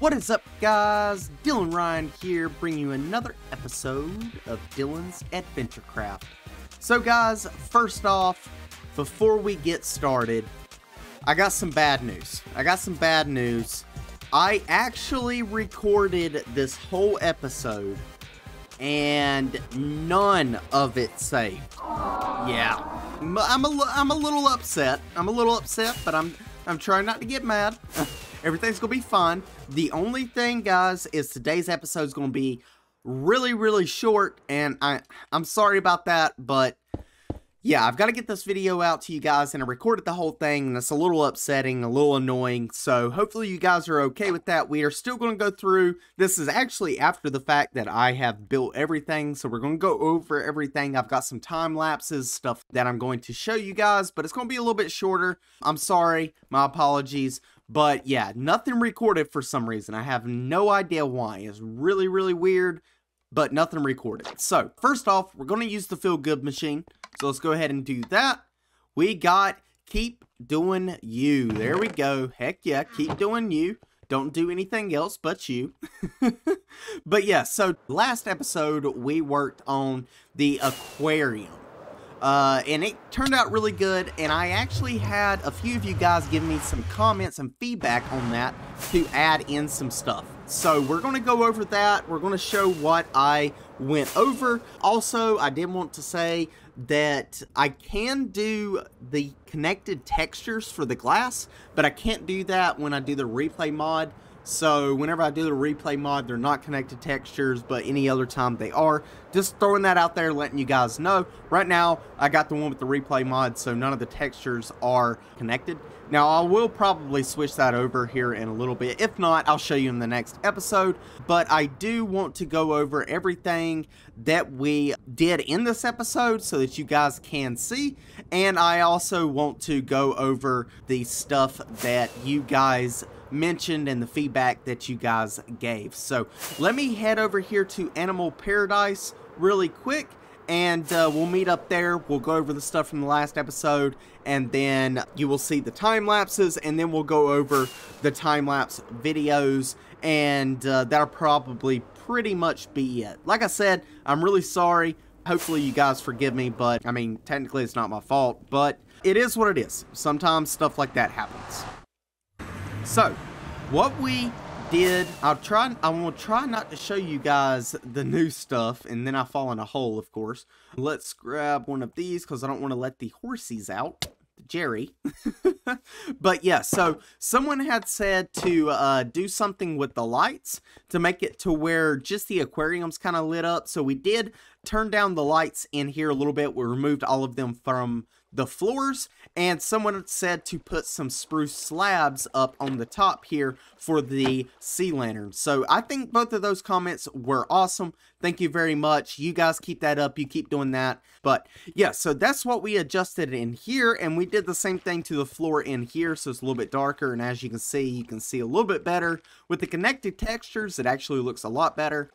What is up, guys? Dylanrhyne here, bringing you another episode of Dylan's AdventureCraft. So guys, first off, before we get started, I got some bad news. I actually recorded this whole episode, and none of it saved. Yeah, I'm a little upset. But I'm trying not to get mad. Everything's gonna be fine. The only thing, guys, is today's episode is gonna be really short, and I'm sorry about that, but yeah, I've got to get this video out to you guys, and I recorded the whole thing, and it's a little upsetting, a little annoying, so hopefully you guys are okay with that. We are still going to go through, this is actually after the fact that I have built everything, so we're going to go over everything. I've got some time lapses, stuff that I'm going to show you guys, but it's going to be a little bit shorter. I'm sorry, my apologies, but yeah, nothing recorded for some reason. I have no idea why. It's really weird, but nothing recorded. So, first off, we're going to use the Feel Good machine. So let's go ahead and do that. We got keep doing you. There we go. Heck yeah, keep doing you. Don't do anything else but you. But yeah, so last episode we worked on the aquarium. And it turned out really good, and I actually had a few of you guys give me some comments and feedback on that to add in some stuff. So we're going to go over that. We're going to show what I went over. Also, I did want to say that I can do the connected textures for the glass, but I can't do that when I do the replay mod. So whenever I do the replay mod, they're not connected textures, but any other time they are. Just throwing that out there, letting you guys know. Right now, I got the one with the replay mod, so none of the textures are connected. Now, I will probably switch that over here in a little bit. If not, I'll show you in the next episode. But I do want to go over everything that we did in this episode so that you guys can see. And I also want to go over the stuff that you guys mentioned and the feedback that you guys gave. So let me head over here to Animal Paradise really quick, and we'll meet up there. We'll go over the stuff from the last episode, and then you will see the time lapses, and then we'll go over the time lapse videos, and that'll probably pretty much be it. Like I said, I'm really sorry. Hopefully you guys forgive me, but I mean, technically it's not my fault, but it is what it is. Sometimes stuff like that happens. So, what we did, I will try not to show you guys the new stuff, and then I fall in a hole, of course. Let's grab one of these, because I don't want to let the horsies out. Jerry. But yeah, so someone had said to do something with the lights to make it to where just the aquarium's kind of lit up. So we did turn down the lights in here a little bit. We removed all of them from the floors, and someone said to put some spruce slabs up on the top here for the sea lantern. So I think both of those comments were awesome. Thank you very much. You guys keep that up. You keep doing that. But yeah, so that's what we adjusted in here, and we did the same thing to the floor in here, so it's a little bit darker, and as you can see a little bit better. With the connected textures, it actually looks a lot better.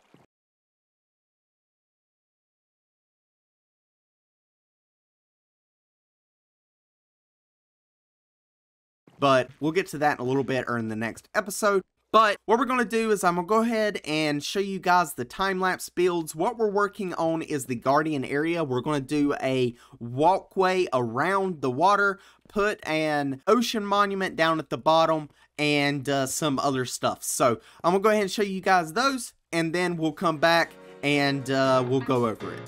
But we'll get to that in a little bit or in the next episode. But what we're going to do is I'm going to go ahead and show you guys the time-lapse builds. What we're working on is the Guardian area. We're going to do a walkway around the water, put an ocean monument down at the bottom, and some other stuff. So I'm going to go ahead and show you guys those, and then we'll come back and we'll go over it.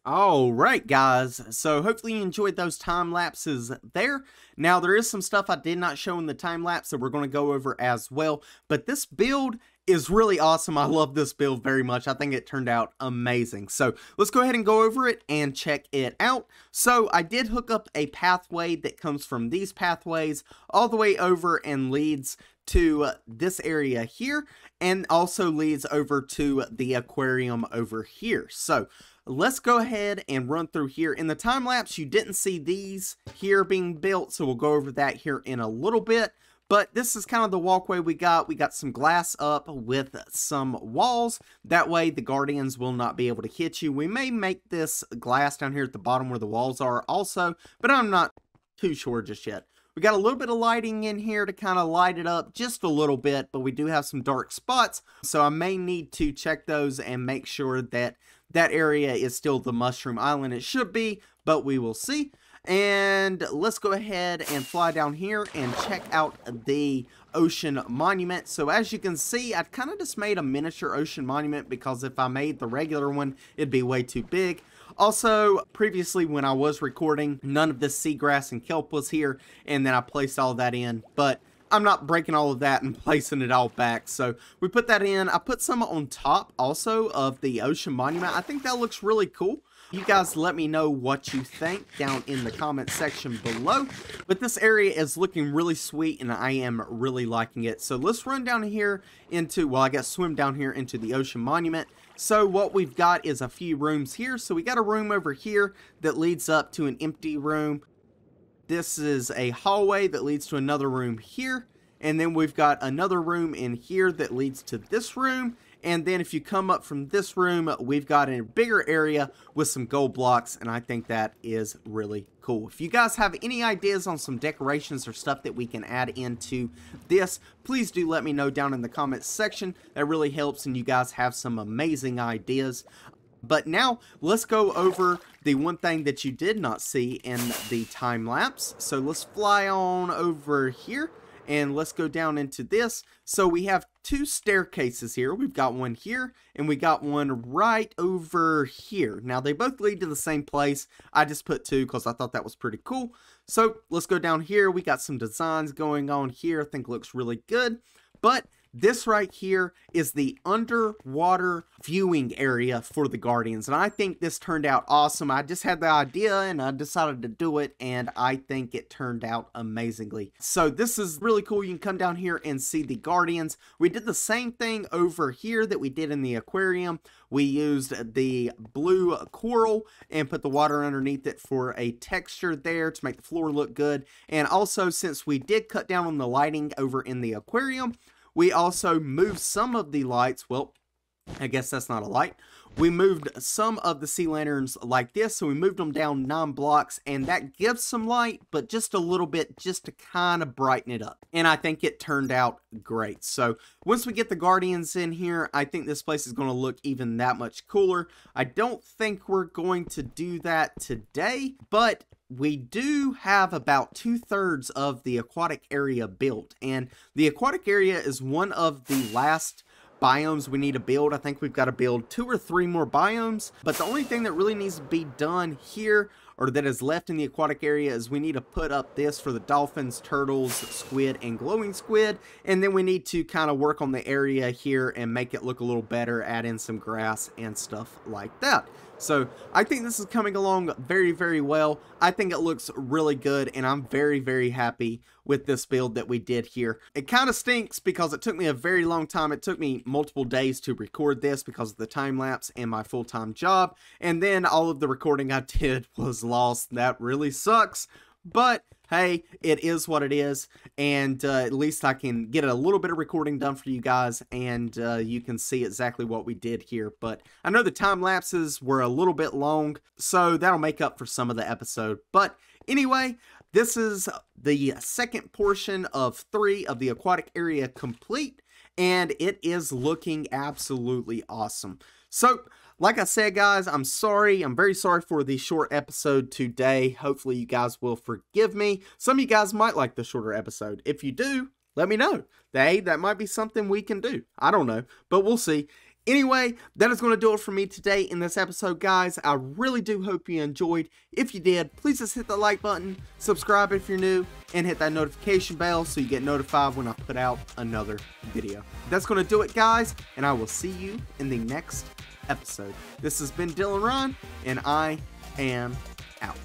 Alright guys, so hopefully you enjoyed those time lapses there. Now there is some stuff I did not show in the time lapse that we're going to go over as well, but this build is really awesome. I love this build very much. I think it turned out amazing. So let's go ahead and go over it and check it out. So I did hook up a pathway that comes from these pathways all the way over and leads to this area here, and also leads over to the aquarium over here. So let's go ahead and run through here. In the time lapse, you didn't see these here being built, so we'll go over that here in a little bit. But this is kind of the walkway we got. We got some glass up with some walls. That way the guardians will not be able to hit you. We may make this glass down here at the bottom where the walls are also, but I'm not too sure just yet. We got a little bit of lighting in here to kind of light it up just a little bit, but we do have some dark spots, so I may need to check those and make sure that that area is still the mushroom island. It should be, but we will see. And let's go ahead and fly down here and check out the ocean monument. So as you can see, I kind of just made a miniature ocean monument because if I made the regular one, it'd be way too big. Also, previously when I was recording, none of this seagrass and kelp was here, and then I placed all that in, but I'm not breaking all of that and placing it all back. So we put that in. I put some on top also of the ocean monument. I think that looks really cool. You guys let me know what you think down in the comment section below. But this area is looking really sweet and I am really liking it. So let's run down here into, well, I guess swim down here into the ocean monument. So what we've got is a few rooms here. So we got a room over here that leads up to an empty room. This is a hallway that leads to another room here. And then we've got another room in here that leads to this room. And then if you come up from this room, we've got a bigger area with some gold blocks, and I think that is really cool. If you guys have any ideas on some decorations or stuff that we can add into this, please do let me know down in the comments section. That really helps, and you guys have some amazing ideas. But now, let's go over the one thing that you did not see in the time lapse. So let's fly on over here. And let's go down into this. So we have two staircases here. We've got one here and we got one right over here. Now they both lead to the same place. I just put two because I thought that was pretty cool. So let's go down here. We got some designs going on here. I think looks really good. But this right here is the underwater viewing area for the Guardians, and I think this turned out awesome. I just had the idea and I decided to do it, and I think it turned out amazingly. So this is really cool. You can come down here and see the Guardians. We did the same thing over here that we did in the aquarium. We used the blue coral and put the water underneath it for a texture there to make the floor look good. And also, since we did cut down on the lighting over in the aquarium, we also moved some of the lights. Well, I guess that's not a light. We moved some of the sea lanterns like this. So we moved them down 9 blocks, and that gives some light, but just a little bit, just to kind of brighten it up. And I think it turned out great. So once we get the Guardians in here, I think this place is going to look even that much cooler. I don't think we're going to do that today, but we do have about 2/3 of the aquatic area built, and the aquatic area is one of the last biomes we need to build. I think we've got to build 2 or 3 more biomes, but the only thing that really needs to be done here, or that is left in the aquatic area, is we need to put up this for the dolphins, turtles, squid, and glowing squid, and then we need to kind of work on the area here and make it look a little better, add in some grass and stuff like that. So I think this is coming along very, very well. I think it looks really good, and I'm very, very happy with this build that we did here. It kind of stinks because it took me a very long time. It took me multiple days to record this because of the time lapse and my full-time job, and then all of the recording I did was lost. That really sucks, but hey, it is what it is, and at least I can get a little bit of recording done for you guys, and you can see exactly what we did here. But I know the time lapses were a little bit long, so that'll make up for some of the episode. But anyway, this is the second portion of 3 of the aquatic area complete, and it is looking absolutely awesome. So, like I said, guys, I'm sorry. I'm very sorry for the short episode today. Hopefully, you guys will forgive me. Some of you guys might like the shorter episode. If you do, let me know. Hey, that might be something we can do. I don't know, but we'll see. Anyway, that is going to do it for me today in this episode, guys. I really do hope you enjoyed. If you did, please just hit the like button, subscribe if you're new, and hit that notification bell so you get notified when I put out another video. That's going to do it, guys, and I will see you in the next episode. This has been Dylanrhyne, and I am out.